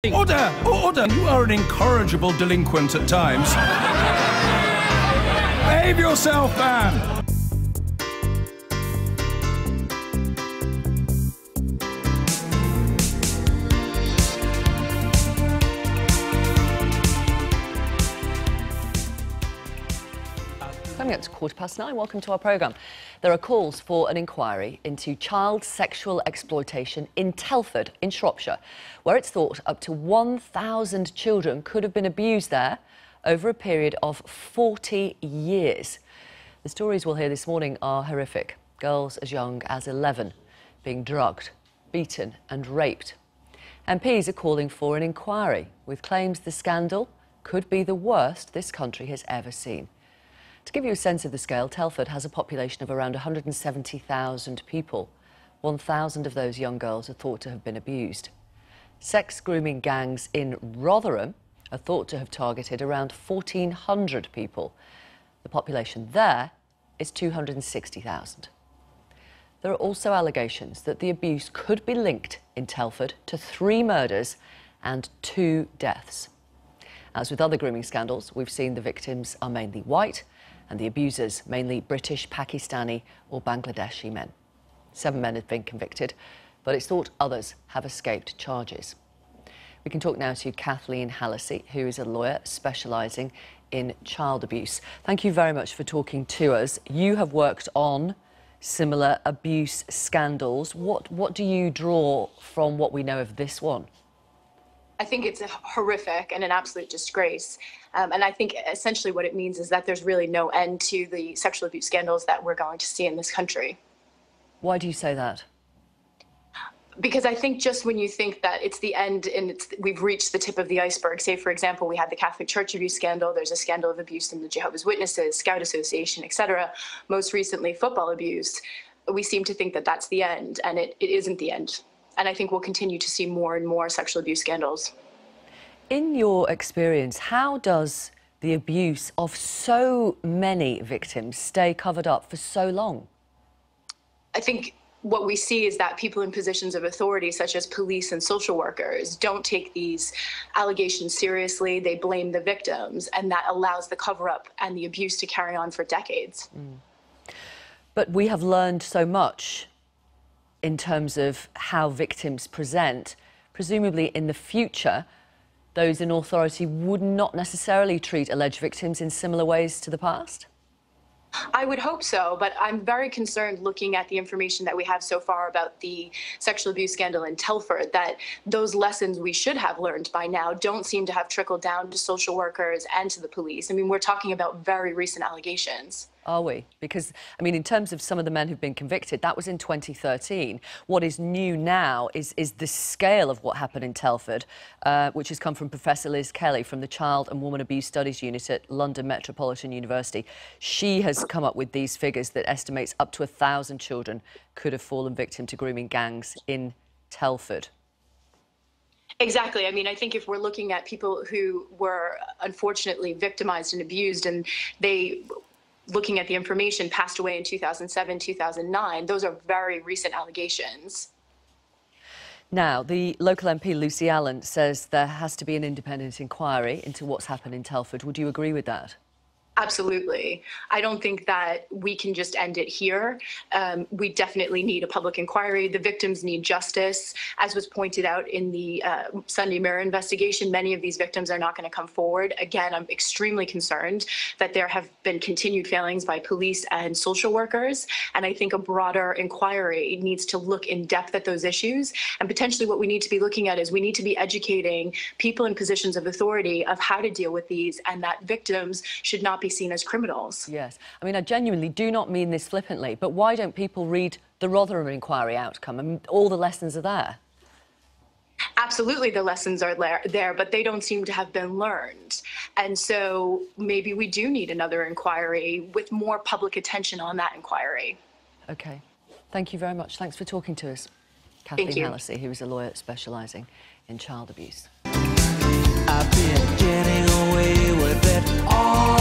Order! Order! You are an incorrigible delinquent at times. Behave yourself, man! Coming up to 9:15, welcome to our programme. There are calls for an inquiry into child sexual exploitation in Telford in Shropshire, where it's thought up to 1,000 children could have been abused there over a period of 40 years. The stories we'll hear this morning are horrific. Girls as young as 11 being drugged, beaten and raped. MPs are calling for an inquiry with claims the scandal could be the worst this country has ever seen. To give you a sense of the scale, Telford has a population of around 170,000 people. 1,000 of those young girls are thought to have been abused. Sex grooming gangs in Rotherham are thought to have targeted around 1,400 people. The population there is 260,000. There are also allegations that the abuse could be linked in Telford to 3 murders and 2 deaths. As with other grooming scandals, we've seen the victims are mainly white and the abusers mainly British, Pakistani or Bangladeshi men. 7 men have been convicted, but it's thought others have escaped charges. We can talk now to Kathleen Hallisey, who is a lawyer specialising in child abuse. Thank you very much for talking to us. You have worked on similar abuse scandals. What do you draw from what we know of this one? I think it's horrific and an absolute disgrace. And I think essentially what it means is that there's really no end to the sexual abuse scandals that we're going to see in this country. Why do you say that? Because I think just when you think that it's the end and we've reached the tip of the iceberg, say, for example, we had the Catholic Church abuse scandal, there's a scandal of abuse in the Jehovah's Witnesses, Scout Association, etc. Most recently, football abuse. We seem to think that that's the end, and it isn't the end. And I think we'll continue to see more and more sexual abuse scandals. In your experience, how does the abuse of so many victims stay covered up for so long? I think what we see is that people in positions of authority, such as police and social workers, don't take these allegations seriously. They blame the victims, and that allows the cover-up and the abuse to carry on for decades. But we have learned so much in terms of how victims present. Presumably in the future, those in authority would not necessarily treat alleged victims in similar ways to the past? I would hope so, but I'm very concerned looking at the information that we have so far about the sexual abuse scandal in Telford, that those lessons we should have learned by now don't seem to have trickled down to social workers and to the police. I mean, we're talking about very recent allegations. Are we? Because, I mean, in terms of some of the men who've been convicted, that was in 2013. What is new now is the scale of what happened in Telford, which has come from Professor Liz Kelly from the Child and Woman Abuse Studies Unit at London Metropolitan University. She has come up with these figures that estimates up to 1,000 children could have fallen victim to grooming gangs in Telford. Exactly. I mean, I think if we're looking at people who were unfortunately victimized and abused, and they, looking at the information, passed away in 2007, 2009. Those are very recent allegations. Now, the local MP, Lucy Allen, says there has to be an independent inquiry into what's happened in Telford. Would you agree with that? Absolutely. I don't think that we can just end it here. We definitely need a public inquiry. The victims need justice. As was pointed out in the Sunday Mirror investigation, many of these victims are not going to come forward. Again, I'm extremely concerned that there have been continued failings by police and social workers. And I think a broader inquiry needs to look in depth at those issues. And potentially what we need to be looking at is we need to be educating people in positions of authority of how to deal with these, and that victims should not be seen as criminals. Yes. I mean, I genuinely do not mean this flippantly, but why don't people read the Rotherham inquiry outcome? I mean, all the lessons are there. Absolutely, the lessons are there, but they don't seem to have been learned. And so maybe we do need another inquiry with more public attention on that inquiry. OK. Thank you very much. Thanks for talking to us. Kathleen Hallisey, who is a lawyer specialising in child abuse. I've been getting away with it all